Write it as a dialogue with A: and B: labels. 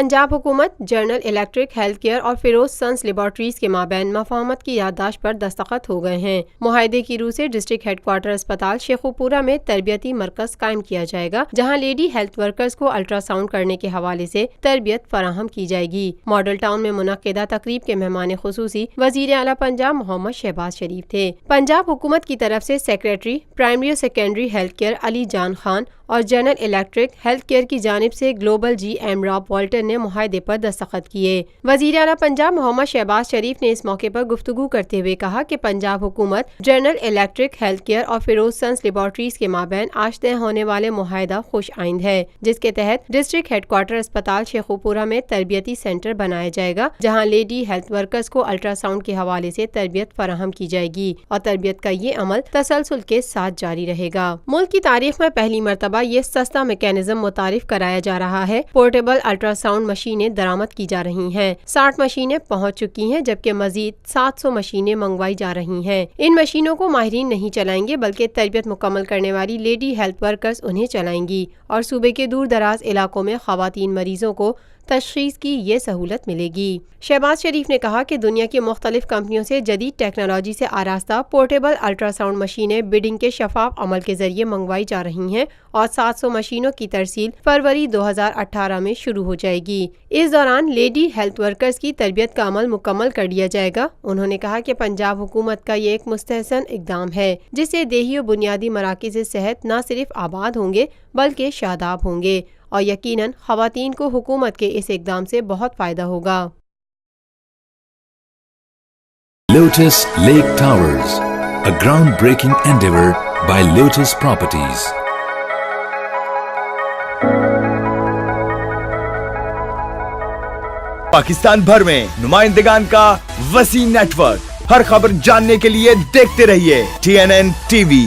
A: پنجاب حکومت، general, electric, health, care اور فیروزسنز laboratories کے مابین مفاہمت کی یادداشت پر دستخط ہو گئے ہیں۔ معاہدے کی روح سے ڈسٹرکٹ ہیڈ کوارٹر ہسپتال شیخوپورہ میں تربیتی مرکز قائم کیا جائے گا، جہاں لیڈی ہیلتھ ورکرز کو الٹرا ساؤنڈ کرنے کے حوالے سے تربیت فراہم کی جائے گی۔ ماڈل ٹاؤن میں منعقدہ تقریب کے مہمان خصوصی وزیر اعلیٰ پنجاب محمد شہباز شریف تھے۔ پنجاب حکومت کی طرف سے سیکریٹری پرائمری اور سیکنڈری ہیلتھ کیئر علی جان خان اور جنرل الیکٹرک ہیلتھ کیئر کی جانب سے گلوبل جی ایم راب والٹر نے معاہدے پر دستخط کیے۔ وزیر اعلیٰ پنجاب محمد شہباز شریف نے اس موقع پر گفتگو کرتے ہوئے کہا کہ پنجاب حکومت جنرل الیکٹرک ہیلتھ کیئر اور فیروزسنز لیبارٹریز کے مابین آج طے ہونے والے معاہدہ خوش آئند ہے، جس کے تحت ڈسٹرکٹ ہیڈ کوارٹر اسپتال شیخوپورہ میں تربیتی سینٹر بنایا جائے گا، جہاں لیڈی ہیلتھ ورکرز کو الٹرا ساؤنڈ کے حوالے سے تربیت فراہم کی جائے گی اور تربیت کا یہ عمل تسلسل کے ساتھ جاری رہے گا۔ ملک کی تاریخ میں پہلی مرتبہ یہ سستا میکینزم متعارف کرایا جا رہا ہے۔ پورٹیبل الٹرا ساؤنڈ مشینیں درآمد کی جا رہی ہیں، 60 مشینیں پہنچ چکی ہیں، جبکہ مزید 700 مشینیں منگوائی جا رہی ہیں۔ ان مشینوں کو ماہرین نہیں چلائیں گے، بلکہ تربیت مکمل کرنے والی لیڈی ہیلتھ ورکرز انہیں چلائیں گی اور صوبے کے دور دراز علاقوں میں خواتین مریضوں کو تشخیص کی یہ سہولت ملے گی۔ شہباز شریف نے کہا کہ دنیا کی مختلف کمپنیوں سے جدید ٹیکنالوجی سے آراستہ پورٹیبل الٹرا ساؤنڈ مشینیں بڈنگ کے شفاف عمل کے ذریعے منگوائی جا رہی ہیں اور 700 مشینوں کی ترسیل فروری 2018 میں شروع ہو جائے گی۔ اس دوران لیڈی ہیلتھ ورکرز کی تربیت کا عمل مکمل کر لیا جائے گا۔ انہوں نے کہا کہ پنجاب حکومت کا یہ ایک مستحسن اقدام ہے، جس سے دیہی و بنیادی مراکز صحت نہ صرف آباد ہوں گے بلکہ شاداب ہوں گے اور یقیناً خواتین کو حکومت کے اس اقدام سے بہت فائدہ ہوگا۔
B: Lotus Lake Towers, a groundbreaking endeavor by Lotus Properties.
C: Pakistan بھر میں نمائندگان کا وسیع نیٹ ورک، ہر خبر جاننے کے لیے دیکھتے رہیے TNN TV۔